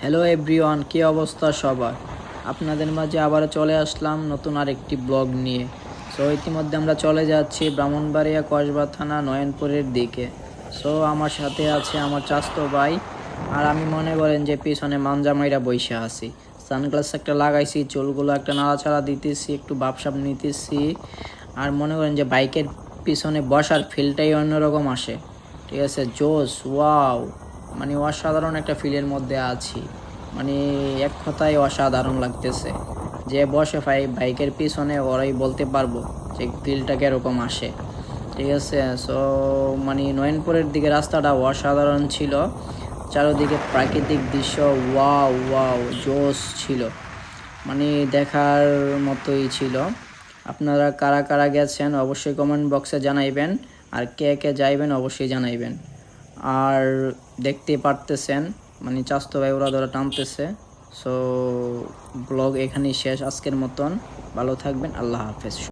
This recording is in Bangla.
হ্যালো এভরিওয়ান, কী অবস্থা সবার? আপনাদের মাঝে আবারও চলে আসলাম নতুন আরেকটি ব্লগ নিয়ে। সো ইতিমধ্যে আমরা চলে যাচ্ছি ব্রাহ্মণবাড়িয়া কসবা থানা নয়নপুরের দিকে। সো আমার সাথে আছে আমার চাচতো ভাই, আর আমি মনে করেন যে পিছনে মাঞ্জামাইরা বইসা আছি। সানগ্লাস একটা লাগাইছি, চুলগুলো একটা নাড়াচাড়া দিতেছি, একটু ভাবসাব নিতেছি। আর মনে করেন যে বাইকের পিছনে বসার ফিলটাই অন্যরকম আসে। ঠিক আছে, জোস, ওয়াও, মানে অসাধারণ একটা ফিলের মধ্যে আছি। মানে এক কথায় অসাধারণ লাগতেছে। যে বসে বাইকের পিছনে ওরাই বলতে পারবো যে ফিলটা কীরকম আসে। ঠিক আছে, সো মানে নয়নপুরের দিকে রাস্তাটা অসাধারণ ছিল। চারদিকে প্রাকৃতিক দৃশ্য, ওয়াও ওয়াও, জোস ছিল, মানে দেখার মতোই ছিল। আপনারা কারা কারা গেছেন অবশ্যই কমেন্ট বক্সে জানাইবেন, আর কে কে যাইবেন অবশ্যই জানাইবেন। আর দেখতে পারতেছেন মানে চাস্তো ভাই ওরা ধরে টানতেছে। সো ব্লগ এখানেই শেষ আজকের মতন। ভালো থাকবেন, আল্লাহ হাফেজ।